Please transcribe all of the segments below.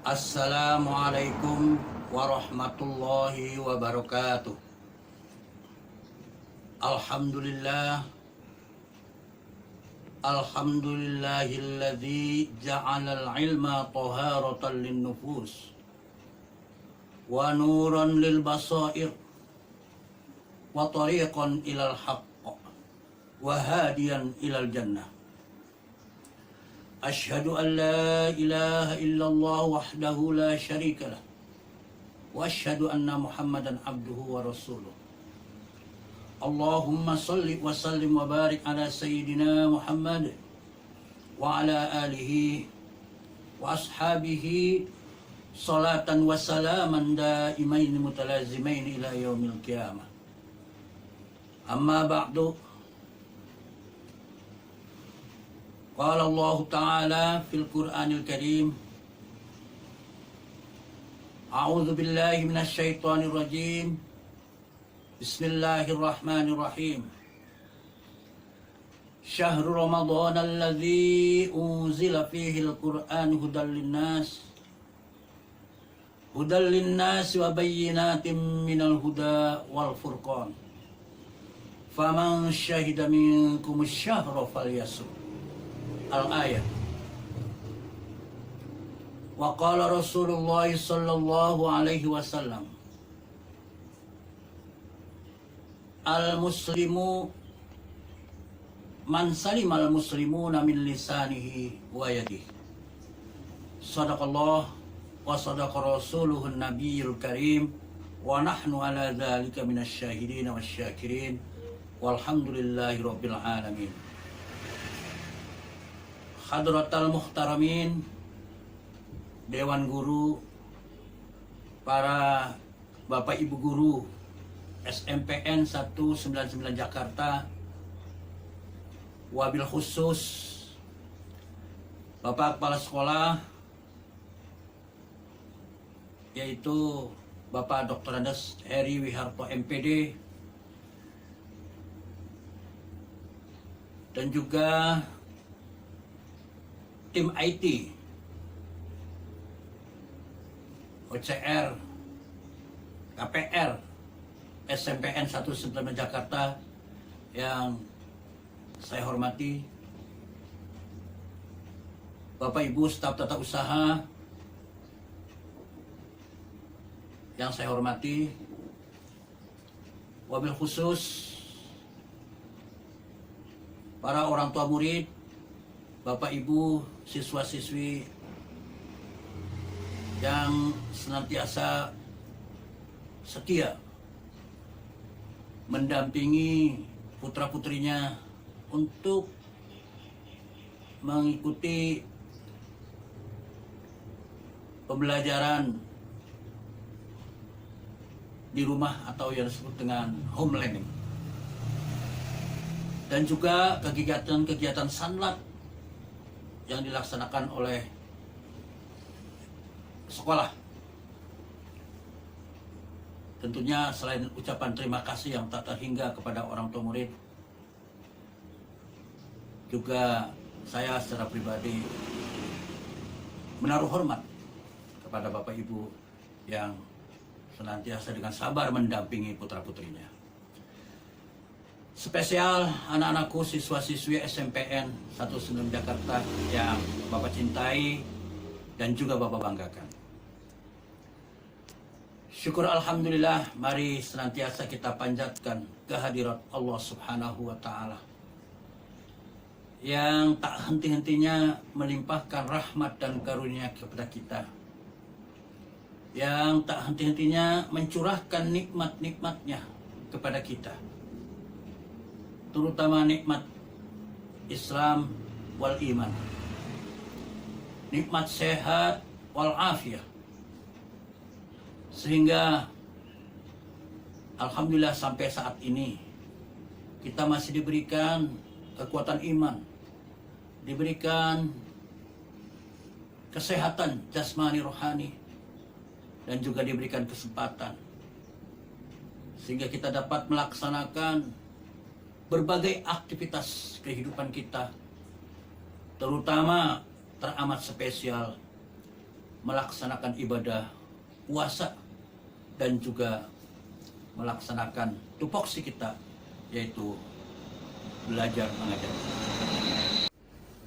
Assalamualaikum warahmatullahi wabarakatuh. Alhamdulillah. Alhamdulillahilladzi ja'alal ilma taharatan linnufus wa nuran lil basair wa tariqan ilal haqq wa hadiyan ilal jannah. Asyhadu an la ilaha illallah wahdahu la syarika lah wa asyhadu anna Muhammadan abduhu wa rasuluh. Allahumma salli wa sallim wa barik ala sayyidina Muhammad wa ala alihi wa ashabihi salatan wa salaman daimain mutalazimain ila yaumil qiyamah. Amma ba'du. Qala Allah Ta'ala fil Qur'anil Karim, A'udzu billahi minasy syaithanir rajim. Bismillahirrahmanirrahim. Syahrul Ramadan alladzi unzila fihi al-Qur'an hudan linnas wa bayyinatin minal huda wal furqan. Faman syahida minkum asy-syahra falyasum. Al-ayat. Wa qala Rasulullah sallallahu alaihi wasallam, al-muslimu man salimal muslimuna min lisanihi wa yadihi. Sadaqallah wa sadaqa rasuluhun nabiyul karim wa nahnu ala dzalika minasy syahidin wasyakirin walhamdulillahi rabbil alamin. Hadratal muhtaramin, Dewan Guru, para Bapak Ibu Guru SMPN 199 Jakarta, wabil khusus Bapak Kepala Sekolah, yaitu Bapak Dr. Andes Heri Wiharto MPD, dan juga tim IT, OCR, KPR, SMPN 199 Jakarta yang saya hormati, Bapak Ibu staf tata usaha yang saya hormati, wabil khusus para orang tua murid, Bapak Ibu siswa-siswi yang senantiasa setia mendampingi putra-putrinya untuk mengikuti pembelajaran di rumah atau yang disebut dengan home learning, dan juga kegiatan-kegiatan sanlat yang dilaksanakan oleh sekolah. Tentunya selain ucapan terima kasih yang tak terhingga kepada orang tua murid, juga saya secara pribadi menaruh hormat kepada Bapak Ibu yang senantiasa dengan sabar mendampingi putra-putrinya. Spesial anak-anakku siswa-siswi SMPN 199 Jakarta yang Bapak cintai dan juga Bapak banggakan. Syukur alhamdulillah, mari senantiasa kita panjatkan kehadirat Allah Subhanahu wa Ta'ala yang tak henti-hentinya melimpahkan rahmat dan karunia kepada kita, yang tak henti-hentinya mencurahkan nikmat-nikmatnya kepada kita, terutama nikmat Islam wal iman, nikmat sehat wal afiyah, sehingga alhamdulillah sampai saat ini kita masih diberikan kekuatan iman, diberikan kesehatan jasmani rohani, dan juga diberikan kesempatan sehingga kita dapat melaksanakan berbagai aktivitas kehidupan kita, terutama teramat spesial melaksanakan ibadah puasa dan juga melaksanakan tupoksi kita, yaitu belajar mengajar.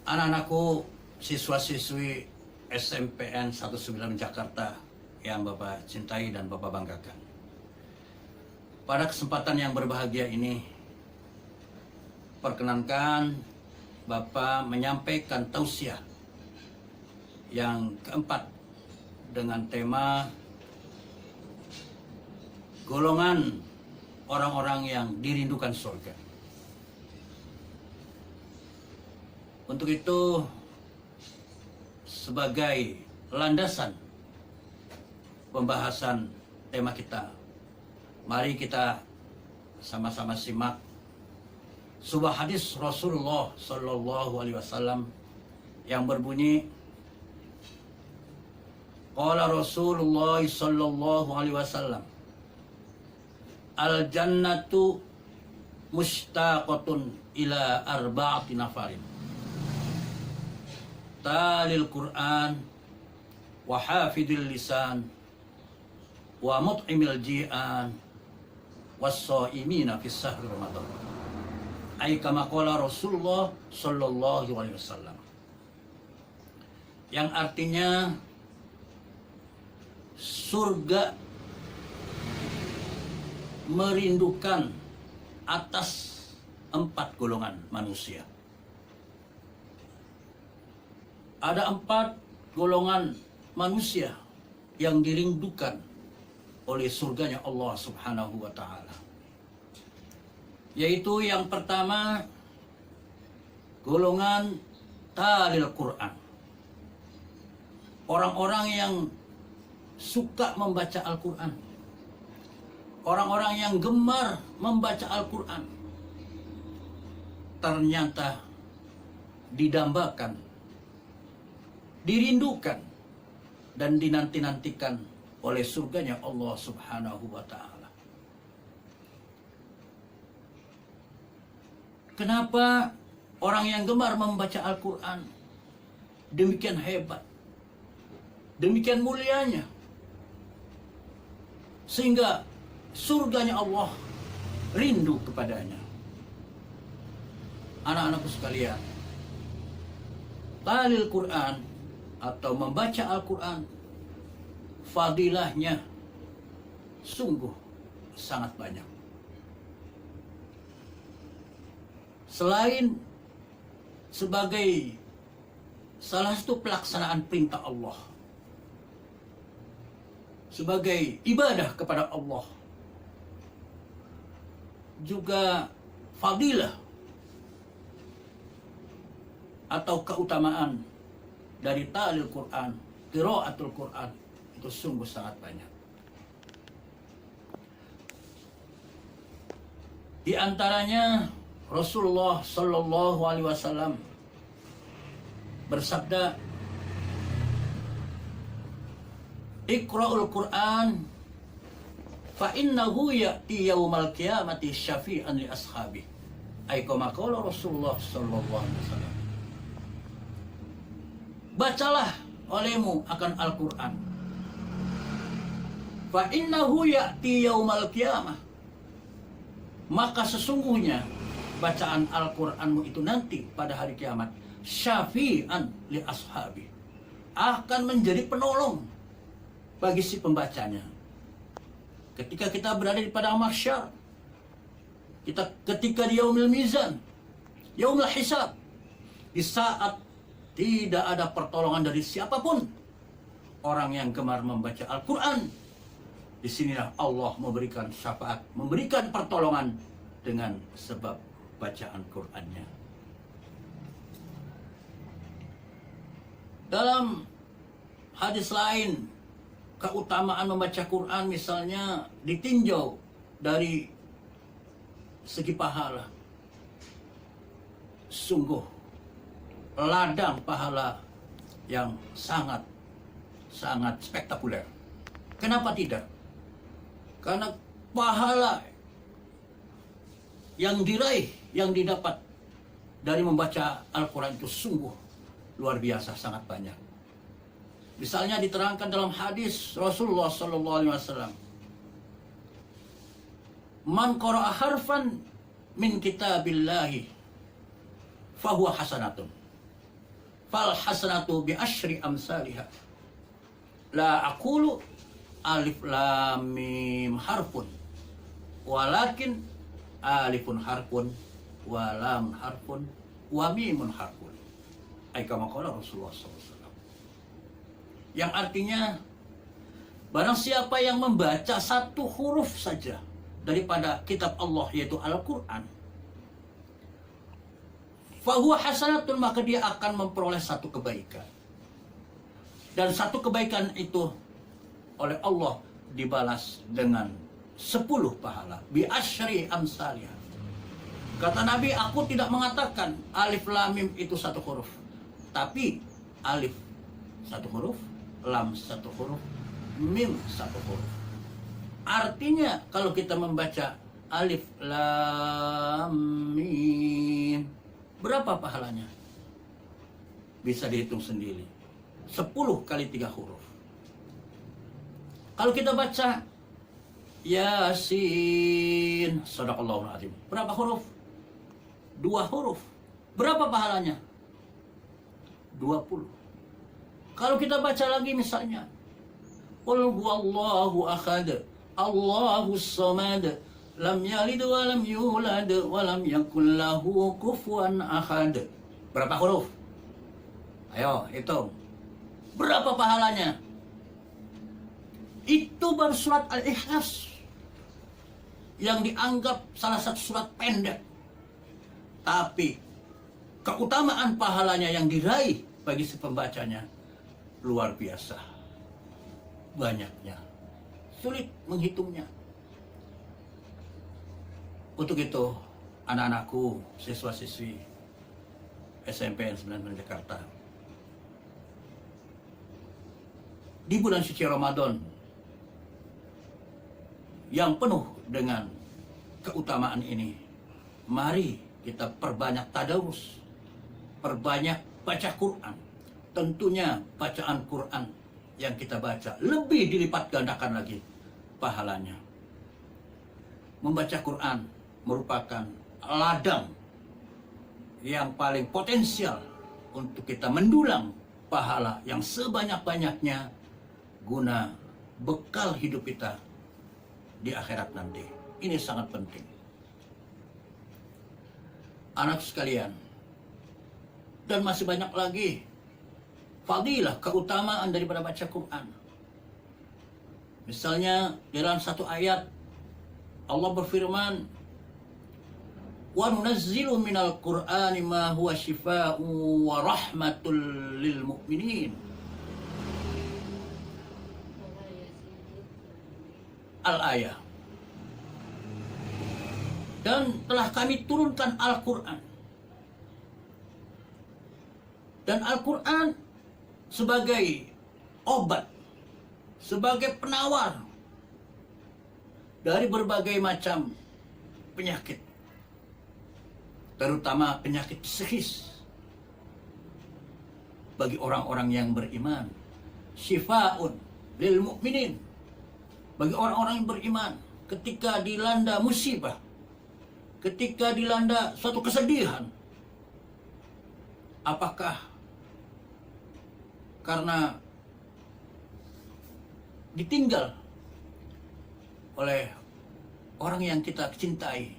Anak-anakku, siswa-siswi SMPN 19 Jakarta yang Bapak cintai dan Bapak banggakan. Pada kesempatan yang berbahagia ini, perkenankan Bapak menyampaikan tausiah yang keempat dengan tema golongan orang-orang yang dirindukan surga. Untuk itu, sebagai landasan pembahasan tema kita, mari kita sama-sama simak sebuah hadis Rasulullah Sallallahu Alaihi Wasallam yang berbunyi, qala Rasulullah Sallallahu Alaihi Wasallam, al jannatu mushtaqatun ila arba'ati nafarin, talil Quran wa hafidil lisan wa mut'imil ji'an was-shaimina fi syahr Ramadan. Ai kama qala Rasulullah sallallahu alaihi wasallam. Yang artinya surga merindukan atas 4 golongan manusia. Ada 4 golongan manusia yang dirindukan oleh surganya Allah Subhanahu wa Ta'ala. Yaitu yang pertama, golongan talil Quran. Orang-orang yang suka membaca Al-Quran. Orang-orang yang gemar membaca Al-Quran. Ternyata didambakan, dirindukan, dan dinanti-nantikan oleh surganya Allah Subhanahu wa Ta'ala. Kenapa orang yang gemar membaca Al-Quran demikian hebat, demikian mulianya, sehingga surganya Allah rindu kepadanya? Anak-anakku sekalian, talil Quran atau membaca Al-Quran, fadilahnya sungguh sangat banyak. Selain sebagai salah satu pelaksanaan perintah Allah, sebagai ibadah kepada Allah, juga fadilah atau keutamaan dari talil Quran, qiraatul Quran, itu sungguh sangat banyak. Di antaranya Rasulullah Sallallahu Alaihi Wasallam bersabda, Iqra'ul Quran fa innahu ya'ti yaumal qiyamati syafi'an li ashabi. Ai kama qala Rasulullah sallallahu alaihi wasallam. Bacalah olehmu akan Al-Quran. Fa innahu ya'ti yaumal qiyamah. Maka sesungguhnya bacaan Al-Quranmu itu nanti pada hari kiamat syafi'an li ashabi, akan menjadi penolong bagi si pembacanya. Ketika kita berada di padang mahsyar, ketika di yaumil mizan, yaumil hisab, di saat tidak ada pertolongan dari siapapun, orang yang gemar membaca Al-Quran, disinilah Allah memberikan syafaat, memberikan pertolongan dengan sebab bacaan Qurannya. Dalam hadis lain, keutamaan membaca Quran misalnya ditinjau dari segi pahala. Sungguh ladang pahala yang sangat spektakuler. Kenapa tidak? Karena pahala yang diraih, yang didapat dari membaca Al-Quran itu sungguh luar biasa, sangat banyak. Misalnya diterangkan dalam hadis Rasulullah sallallahu alaihi wasallam, "Man qara'a harfan min kitabillahi fahuwa hasanatun. Fal hasanatu bi asyri amsalihha. La aqulu alif lam mim harfun, walakin alifun harfun wa lam harfun wa mimun harfun." Kama qala Rasulullah SAW. Yang artinya, barang siapa yang membaca satu huruf saja daripada kitab Allah, yaitu Al-Quran, fahuwa hasanatun, maka dia akan memperoleh satu kebaikan. Dan satu kebaikan itu oleh Allah dibalas dengan 10 pahala. Bi asyri amsalihha. Kata Nabi, aku tidak mengatakan alif lam mim itu satu huruf, tapi alif satu huruf, lam satu huruf, mim satu huruf. Artinya kalau kita membaca alif lam mim, berapa pahalanya? Bisa dihitung sendiri. 10 kali 3 huruf. Kalau kita baca Yasin, sadaqallahul azim, berapa huruf? 2 huruf. Berapa pahalanya? 20. Kalau kita baca lagi misalnya, Qul huwallahu ahad, Allahus samad, lam yalid wa lam yulad wa lam yakul lahu kufuwan ahad. Berapa huruf? Ayo hitung. Berapa pahalanya? Itu baru surat Al-Ikhlas, yang dianggap salah satu surat pendek, tapi keutamaan pahalanya yang diraih bagi si pembacanya luar biasa banyaknya, sulit menghitungnya. Untuk itu, anak-anakku, siswa-siswi SMP N 9 Jakarta, di bulan suci Ramadan yang penuh dengan keutamaan ini, mari kita perbanyak tadarus, perbanyak baca Quran. Tentunya bacaan Quran yang kita baca lebih dilipat gandakan lagi pahalanya. Membaca Quran merupakan ladang yang paling potensial untuk kita mendulang pahala yang sebanyak-banyaknya guna bekal hidup kita di akhirat nanti. Ini sangat penting. Anak sekalian, dan masih banyak lagi fadilah, keutamaan daripada baca Quran. Misalnya dalam satu ayat Allah berfirman, "Wa nunazzilu minal Qur'ani ma huwa shifaa'un wa rahmatul lil mu'minin." Al-ayah. Dan telah kami turunkan Al-Quran. Dan Al-Quran sebagai obat, sebagai penawar dari berbagai macam penyakit, terutama penyakit psikis bagi orang-orang yang beriman. Syifa'un lil mu'minin, bagi orang-orang yang beriman ketika dilanda musibah, ketika dilanda suatu kesedihan. Apakah karena ditinggal oleh orang yang kita cintai,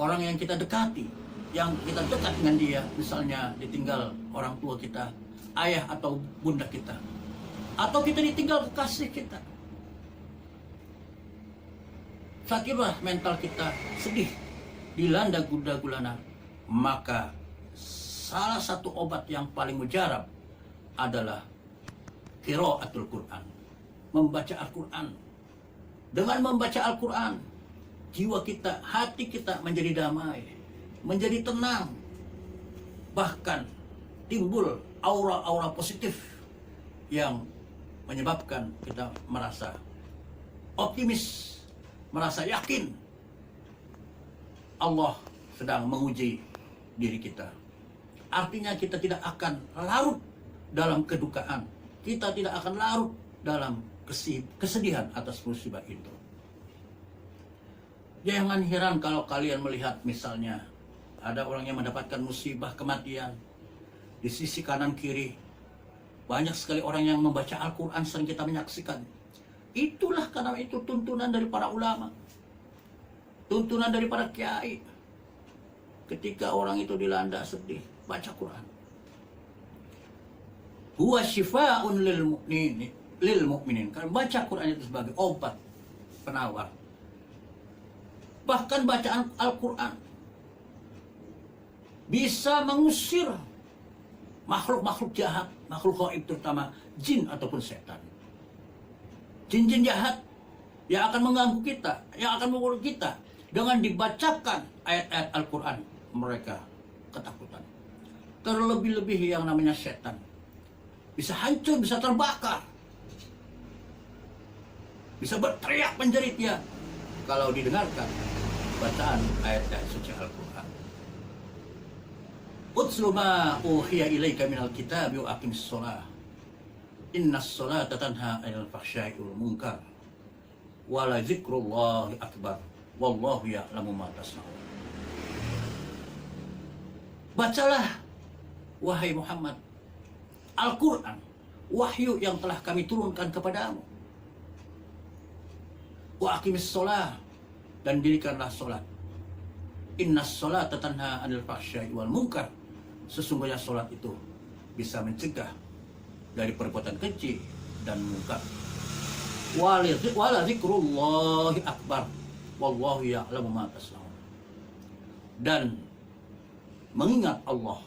orang yang kita dekati, yang kita dekat dengan dia, misalnya ditinggal orang tua kita, ayah atau bunda kita, atau kita ditinggal kekasih kita. Sakitlah mental kita, sedih, dilanda gundah gulana, maka salah satu obat yang paling mujarab adalah qiraatul Quran, membaca Al-Quran. Dengan membaca Al-Quran, jiwa kita, hati kita menjadi damai, menjadi tenang, bahkan timbul aura-aura positif yang menyebabkan kita merasa optimis, merasa yakin Allah sedang menguji diri kita. Artinya kita tidak akan larut dalam kedukaan. Kita tidak akan larut dalam kesedihan atas musibah itu. Jangan heran kalau kalian melihat misalnya ada orang yang mendapatkan musibah kematian. Di sisi kanan kiri banyak sekali orang yang membaca Al-Quran, sering kita menyaksikan. Itulah karena itu tuntunan dari para ulama, tuntunan dari para kiai. Ketika orang itu dilanda sedih, baca Quran. Huwa syifa'un lil mu'minin. Karena baca Quran itu sebagai obat penawar. Bahkan bacaan Al-Quran bisa mengusir makhluk-makhluk jahat, makhluk gaib, terutama jin ataupun setan. Jin-jin jahat yang akan mengganggu kita, yang akan membunuh kita, dengan dibacakan ayat-ayat Al-Quran, mereka ketakutan. Terlebih-lebih yang namanya setan, bisa hancur, bisa terbakar, bisa berteriak menjerit dia kalau didengarkan bacaan ayat-ayat suci Al-Quran. Utslu ma uhiya ilaika minal kitabi wa aqimis shalah. Innas sholata tanha 'anil fahsya'i wal munkar. Wa la dzikrullahi akbar. Wallahu ya'lamu ma tasna'un. Bacalah wahai Muhammad Al-Quran, wahyu yang telah kami turunkan kepadamu. Wa aqimis shalah, dan dirikanlah salat. Innas sholata tanha 'anil fahsya'i wal munkar. Sesungguhnya salat itu bisa mencegah dari perbuatan keji dan munkar. Wala dzikrullahi akbar. Wallahu ya'lamu ma tasna'un. Dan mengingat Allah,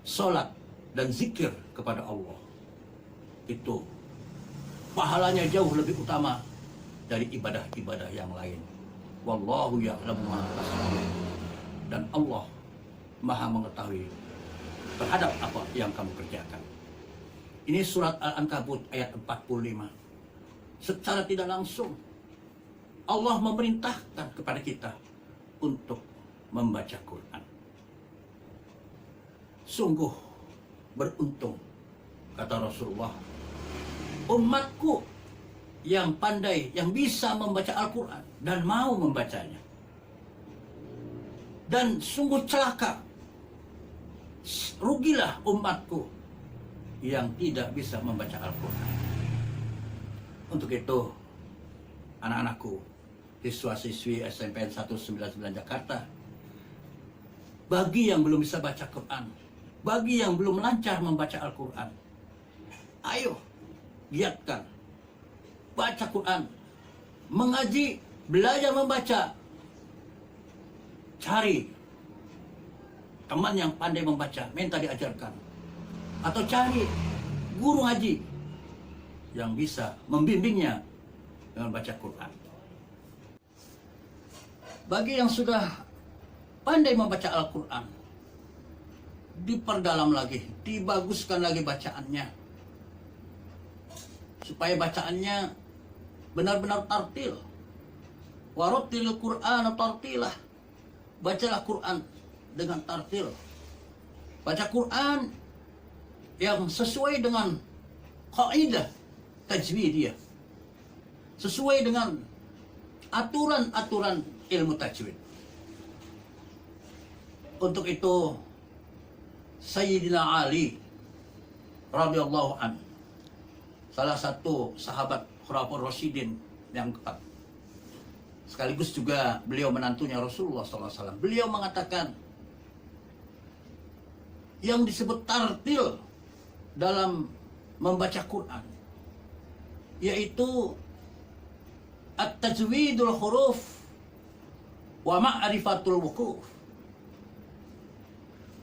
salat dan zikir kepada Allah, itu pahalanya jauh lebih utama dari ibadah-ibadah yang lain. Wallahu ya'lamu ma tasna'un. Dan Allah Maha mengetahui terhadap apa yang kamu kerjakan. Ini surat Al-Ankabut ayat 45. Secara tidak langsung Allah memerintahkan kepada kita untuk membaca Quran. Sungguh beruntung, kata Rasulullah, umatku yang pandai, yang bisa membaca Al-Quran dan mau membacanya. Dan sungguh celaka, rugilah umatku yang tidak bisa membaca Al-Quran. Untuk itu, anak-anakku, siswa-siswi SMPN 199 Jakarta, bagi yang belum bisa baca Quran, bagi yang belum lancar membaca Al-Quran, ayo giatkan, baca Quran, mengaji, belajar membaca, cari teman yang pandai membaca, minta diajarkan, atau cari guru ngaji yang bisa membimbingnya dengan baca Quran. Bagi yang sudah pandai membaca Al-Quran, diperdalam lagi, dibaguskan lagi bacaannya, supaya bacaannya benar-benar tartil. Warattilil Qur'ana tartilah. Bacalah Quran dengan tartil. Baca Quran yang sesuai dengan kaidah tajwidiyah, sesuai dengan aturan-aturan ilmu tajwid. Untuk itu Sayyidina Ali radhiyallahu an, salah satu sahabat Khulafaur Rasyidin yang keempat, sekaligus juga beliau menantunya Rasulullah SAW. Beliau mengatakan yang disebut tartil dalam membaca Quran yaitu at-tajwidul huruf wa ma'rifatul wuquf.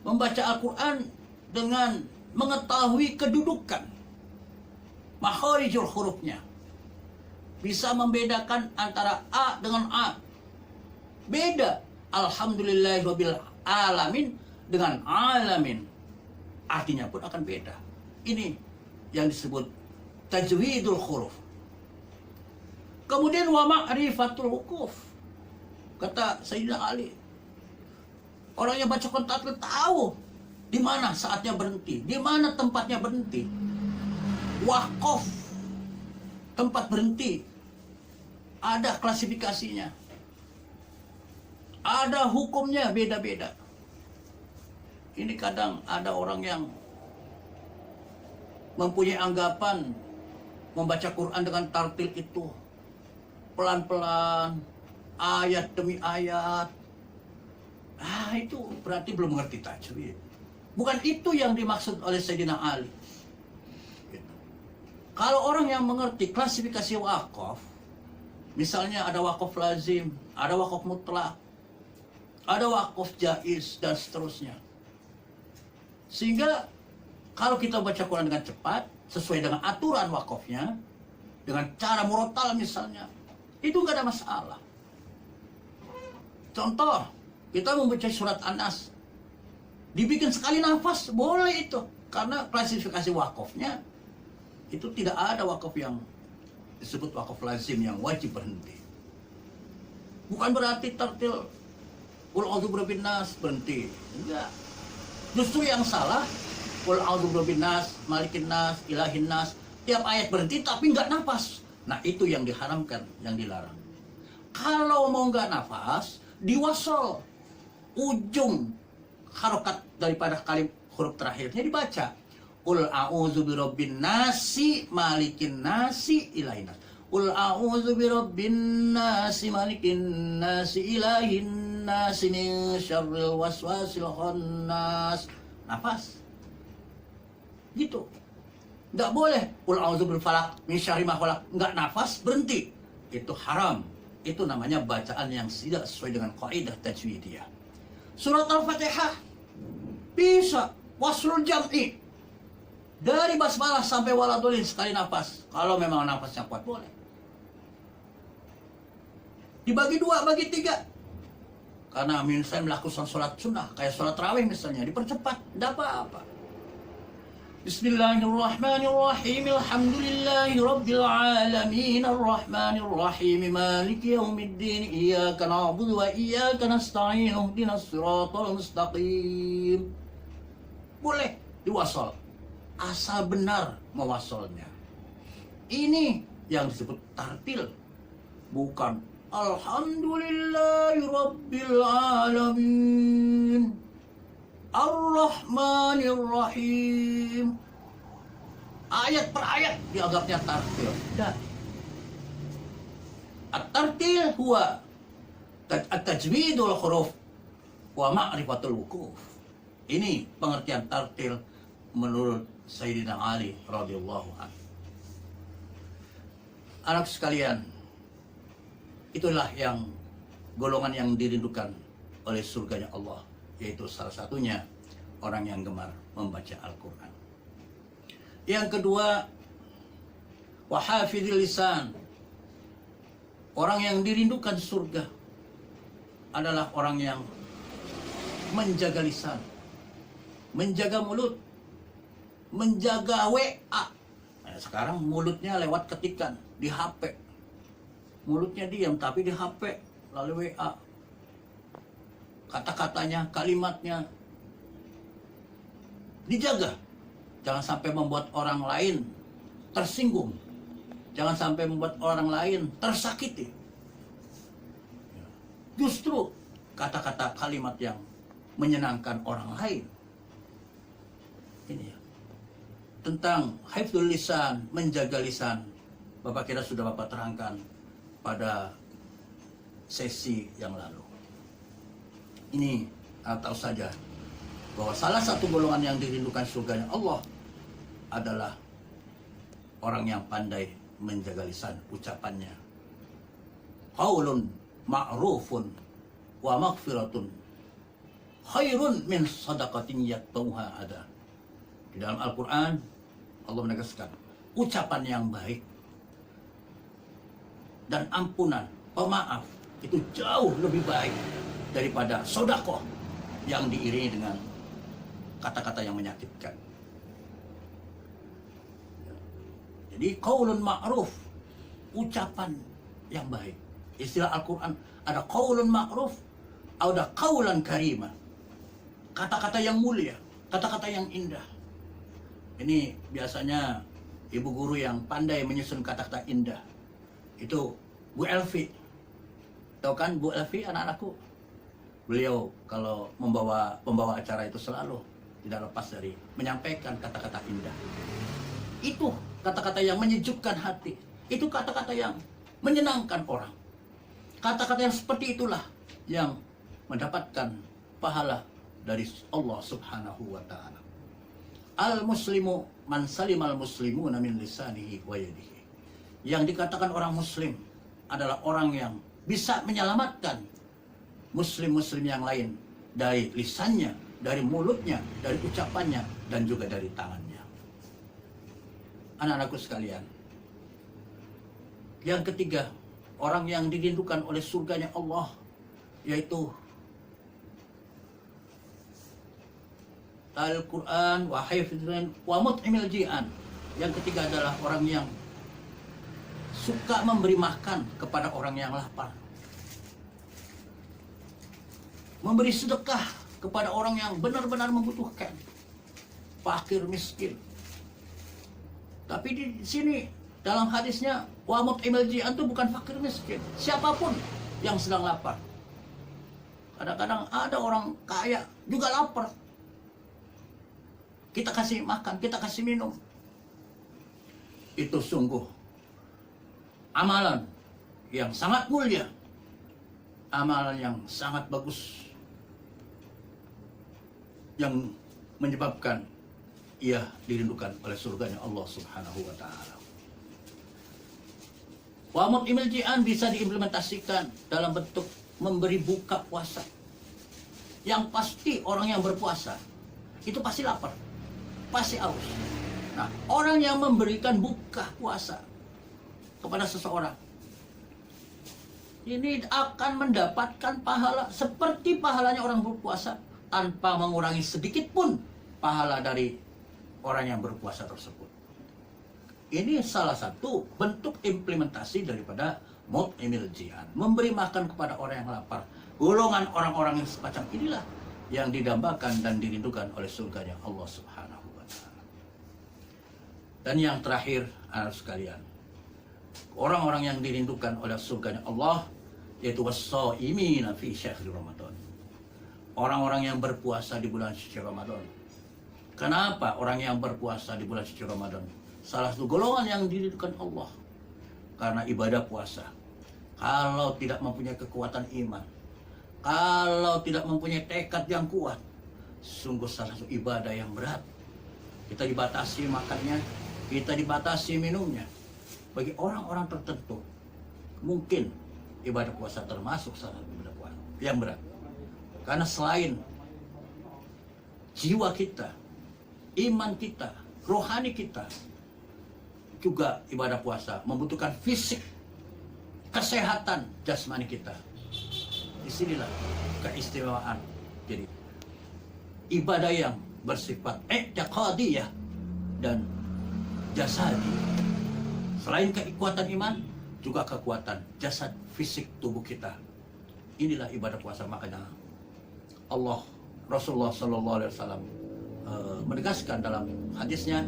Membaca Al-Quran dengan mengetahui kedudukan makharijul hurufnya, bisa membedakan antara A dengan A. Beda alhamdulillahirabbil alamin dengan alamin, artinya pun akan beda. Ini yang disebut tajwidul huruf. Kemudian wa ma'rifatul wuquf, kata Sayyidina Ali, orang yang baca Quran tahu di Di mana saatnya berhenti? Di mana tempatnya berhenti? Wakaf, tempat berhenti, ada klasifikasinya, ada hukumnya beda-beda. Ini kadang ada orang yang mempunyai anggapan membaca Quran dengan tartil itu pelan-pelan, ayat demi ayat. Itu berarti belum mengerti tajwid. Bukan itu yang dimaksud oleh Sayyidina Ali. Gitu. Kalau orang yang mengerti klasifikasi wakaf, misalnya ada wakaf lazim, ada wakaf mutlak, ada wakaf jaiz, dan seterusnya. Sehingga kalau kita baca Quran dengan cepat, sesuai dengan aturan wakafnya, dengan cara murotal misalnya, itu nggak ada masalah. Contoh, kita membaca surat An-Nas, dibikin sekali nafas, boleh itu. Karena klasifikasi wakafnya, itu tidak ada wakaf yang disebut wakaf lazim yang wajib berhenti. Bukan berarti tartil Qul a'udzu birabbin nas berhenti. Enggak. Justru yang salah, Qul a'udzu birabbin nas, malikin nas, ilahin nas, tiap ayat berhenti tapi nggak nafas. Nah itu yang diharamkan, yang dilarang. Kalau mau nggak nafas, diwasol ujung harokat daripada kalimat huruf terakhirnya dibaca. Qul a'udzu birabbin nasi, malikin nasi, ilahin nas. Qul a'udzu birabbin nasi, malikin nasi, ilahin nasi, min syarril waswasil khannas. Nafas. Gitu. Nggak boleh qul a'udzu bil falaq min syarri ma khalaq, nggak nafas berhenti. Itu haram. Itu namanya bacaan yang tidak sesuai dengan kaidah tajwidiyah. Surat Al-Fatihah bisa waslul jam'i dari basmalah sampai waladulin sekali nafas. Kalau memang nafasnya kuat boleh. Dibagi dua, bagi tiga. Karena misalnya melakukan sholat sunnah, kayak sholat tarawih misalnya, dipercepat, tidak apa-apa. Bismillahirrahmanirrahim. Alhamdulillahi rabbil alamin. Arrahmanirrahim. Maliki yaumiddin. Iyyaka na'budu wa iyyaka nasta'in. Ihdinas siratal mustaqim. Boleh diwasol, asal benar mewasolnya. Ini yang disebut tartil, bukan Alhamdulillahi rabbil alamin Ar-Rahmanir-Rahim. Ayat per ayat dianggapnya tartil. Tidak. At-tartil huwa at-tajwidul huruf wa ma'rifatul wukuf. Ini pengertian tartil menurut Sayyidina Ali radhiyallahu anhu. Anak sekalian, itulah yang golongan yang dirindukan oleh surganya Allah, yaitu salah satunya orang yang gemar membaca Al-Quran. Yang kedua, wahafidhil lisan. Orang yang dirindukan surga adalah orang yang menjaga lisan, menjaga mulut, menjaga WA. Nah, sekarang mulutnya lewat ketikan di HP. Mulutnya diam tapi di HP lalu WA. Kata-katanya, kalimatnya dijaga. Jangan sampai membuat orang lain tersinggung. Jangan sampai membuat orang lain tersakiti. Justru kata-kata kalimat yang menyenangkan orang lain. Ini ya. Tentang hifdzul lisan, menjaga lisan. Bapak kira sudah Bapak terangkan pada sesi yang lalu. Ini tahu saja bahwa salah satu golongan yang dirindukan surganya Allah adalah orang yang pandai menjaga lisan, ucapannya. Qaulun ma'rufun wa maghfiratun khairun min sadaqatin yaqtauha ada. Di dalam Al-Quran Allah menegaskan ucapan yang baik dan ampunan, pemaaf itu jauh lebih baik daripada sedekah yang diiringi dengan kata-kata yang menyakitkan. Jadi qaulun ma'ruf, ucapan yang baik. Istilah Al-Quran ada qaulun ma'ruf, ada qaulan karimah, kata-kata yang mulia. Kata-kata yang indah. Ini biasanya ibu guru yang pandai menyusun kata-kata indah. Itu Bu Elvi. Tahu kan Bu Elvi, anak-anakku? Beliau kalau membawa acara itu selalu tidak lepas dari menyampaikan kata-kata indah. Itu kata-kata yang menyejukkan hati. Itu kata-kata yang menyenangkan orang. Kata-kata yang seperti itulah yang mendapatkan pahala dari Allah Subhanahu wa ta'ala. Al-muslimu man salimal muslimuna min lisanihi wa yadihi. Yang dikatakan orang muslim adalah orang yang bisa menyelamatkan muslim-muslim yang lain dari lisannya, dari mulutnya, dari ucapannya, dan juga dari tangannya. Anak-anakku sekalian, yang ketiga, orang yang dirindukan oleh surganya Allah, yaitu Al-Quran wa hifdzan wa mut'imil ji'an. Yang ketiga adalah orang yang suka memberi makan kepada orang yang lapar, memberi sedekah kepada orang yang benar-benar membutuhkan, fakir miskin. Tapi di sini dalam hadisnya wa mut'imil ji'an itu bukan fakir miskin, siapapun yang sedang lapar. Kadang-kadang ada orang kaya juga lapar, kita kasih makan, kita kasih minum. Itu sungguh amalan yang sangat mulia, amalan yang sangat bagus, yang menyebabkan ia dirindukan oleh surganya Allah Subhanahu wa ta'ala. Wa mut'imil ji'an bisa diimplementasikan dalam bentuk memberi buka puasa. Yang pasti orang yang berpuasa itu pasti lapar, pasti haus. Nah, orang yang memberikan buka puasa kepada seseorang ini akan mendapatkan pahala seperti pahalanya orang berpuasa, tanpa mengurangi sedikit pun pahala dari orang yang berpuasa tersebut. Ini salah satu bentuk implementasi daripada mut'imil ji'an, memberi makan kepada orang yang lapar. Golongan orang-orang yang semacam inilah yang didambakan dan dirindukan oleh surganya Allah Subhanahu wa ta'ala. Dan yang terakhir, anak sekalian, orang-orang yang dirindukan oleh surganya Allah yaitu was-shaimina fi syahri Ramadan. Orang-orang yang berpuasa di bulan suci Ramadan. Kenapa orang yang berpuasa di bulan suci Ramadan? Salah satu golongan yang dirindukan Allah karena ibadah puasa. Kalau tidak mempunyai kekuatan iman, kalau tidak mempunyai tekad yang kuat, sungguh salah satu ibadah yang berat. Kita dibatasi makannya, kita dibatasi minumnya. Bagi orang-orang tertentu, mungkin ibadah puasa termasuk salah satu ibadah puasa yang berat. Karena selain jiwa kita, iman kita, rohani kita, juga ibadah puasa membutuhkan fisik, kesehatan jasmani kita. Disinilah keistimewaan. Jadi ibadah yang bersifat i'tiqadiyah dan jasadi. Selain kekuatan iman, juga kekuatan jasad fisik tubuh kita. Inilah ibadah puasa. Makanya Rasulullah Sallallahu Alaihi Wasallam menegaskan dalam hadisnya,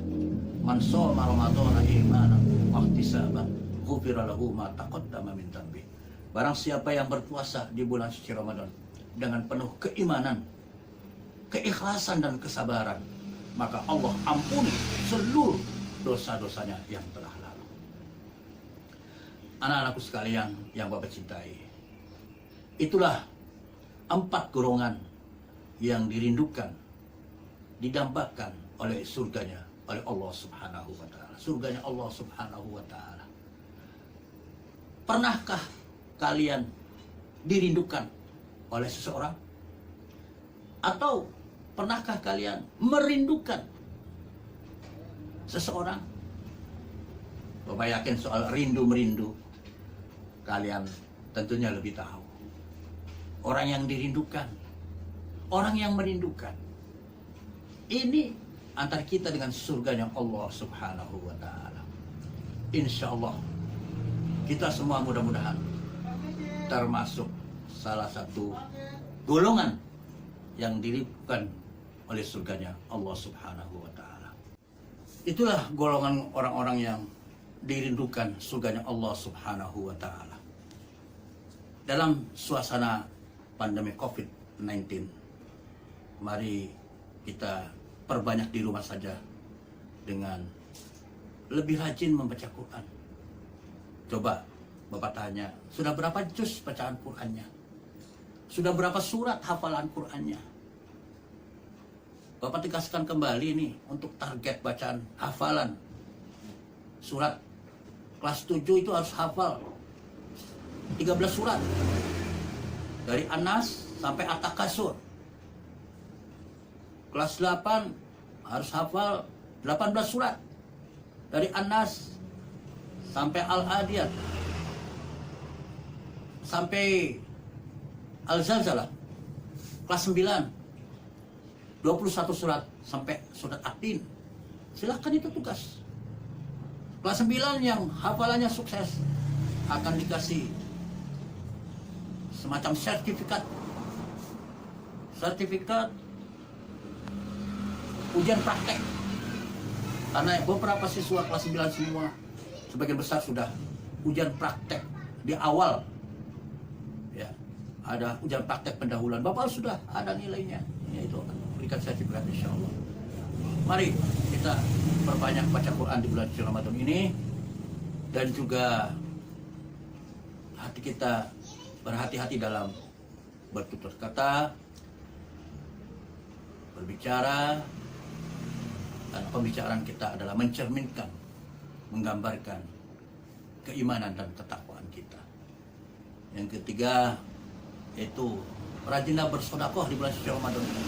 man shoma ramadhana imanan wa ihtisaban ghufira lahu ma taqaddama min dhanbi. Barang siapa yang berpuasa di bulan suci Ramadan dengan penuh keimanan, keikhlasan dan kesabaran, maka Allah ampuni seluruh dosa-dosanya yang telah lalu. Anak-anakku sekalian yang Bapak cintai, itulah 4 golongan yang dirindukan, didambakan oleh surganya, oleh Allah Subhanahu wa ta'ala. Surganya Allah Subhanahu wa ta'ala. Pernahkah kalian dirindukan oleh seseorang? Atau pernahkah kalian merindukan seseorang? Bapak yakin soal rindu-merindu, kalian tentunya lebih tahu. Orang yang dirindukan, orang yang merindukan, ini antara kita dengan surganya Allah Subhanahu wa ta'ala. Insya Allah kita semua mudah-mudahan termasuk salah satu golongan yang dirindukan oleh surganya Allah Subhanahu wa Ta'ala. Itulah golongan orang-orang yang dirindukan surganya Allah Subhanahu wa Ta'ala. Dalam suasana pandemi COVID-19, mari kita perbanyak di rumah saja dengan lebih rajin membaca Quran. Coba Bapak tanya, sudah berapa juz bacaan Qurannya? Sudah berapa surat hafalan Qurannya? Bapak tegaskan kembali nih untuk target bacaan hafalan surat kelas 7 itu harus hafal 13 surat. Dari An-Nas sampai At-Takasur. Kelas 8 harus hafal 18 surat. Dari An-Nas sampai Al-Adiyat. Sampai Al-Zalzalah. Kelas 9 21 surat sampai surat At-Tin. Silahkan itu tugas. Kelas 9 yang hafalannya sukses akan dikasih semacam sertifikat ujian praktek. Karena beberapa siswa kelas 9 semua sebagian besar sudah ujian praktek di awal. Ya, ada ujian praktek pendahuluan. Bapak sudah ada nilainya. Ya, itu akan berikan sertifikat insyaallah. Mari kita perbanyak baca Quran di bulan suci Ramadan ini, dan juga hati kita berhati-hati dalam bertutur kata, berbicara, dan pembicaraan kita adalah mencerminkan, menggambarkan keimanan dan ketakwaan kita. Yang ketiga, yaitu rajinlah bersedekah di bulan suci Ramadan ini.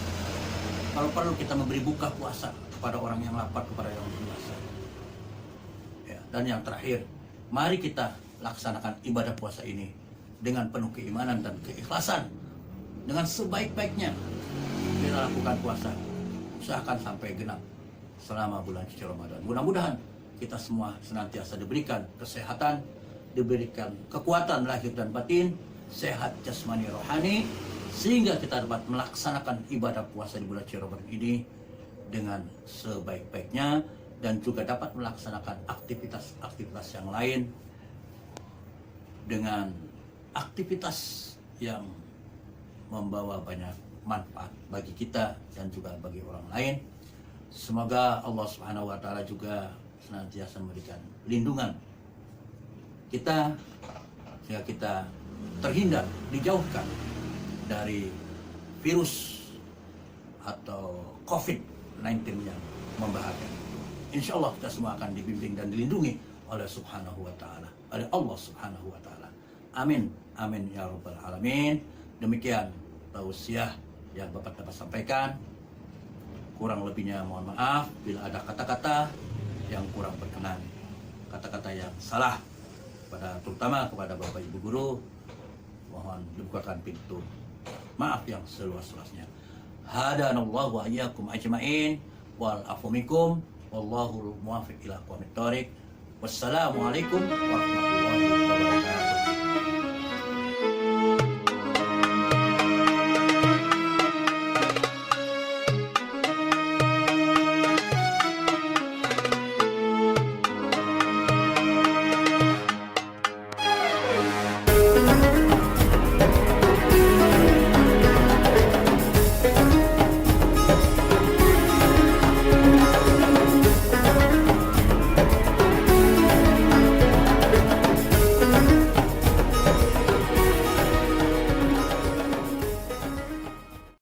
Kalau perlu kita memberi buka puasa kepada orang yang lapar, kepada yang puasa. Ya, dan yang terakhir, mari kita laksanakan ibadah puasa ini dengan penuh keimanan dan keikhlasan, dengan sebaik-baiknya. Kita lakukan puasa, usahakan sampai genap selama bulan suci Ramadan. Mudah-mudahan kita semua senantiasa diberikan kesehatan, diberikan kekuatan lahir dan batin, sehat jasmani rohani, sehingga kita dapat melaksanakan ibadah puasa di bulan Ramadan ini dengan sebaik-baiknya, dan juga dapat melaksanakan aktivitas-aktivitas yang lain dengan aktivitas yang membawa banyak manfaat bagi kita dan juga bagi orang lain. Semoga Allah Subhanahu wa Ta'ala juga senantiasa memberikan lindungan kita sehingga kita terhindar, dijauhkan dari virus atau COVID-19 yang membahayakan. Insya Allah kita semua akan dibimbing dan dilindungi oleh Subhanahu wa Ta'ala, oleh Allah Subhanahu wa Ta'ala. Amin, amin ya rabbal alamin. Demikian tausiah yang Bapak dapat sampaikan. Kurang lebihnya mohon maaf bila ada kata-kata yang kurang berkenan, kata-kata yang salah, terutama kepada Bapak Ibu Guru, mohon dibukakan pintu maaf yang seluas-luasnya. Hadanallahu wa iyyakum ajmain wal afu minkum wallahu muwaffiq ila aqwamit thoriq. Wassalamualaikum warahmatullahi wabarakatuh.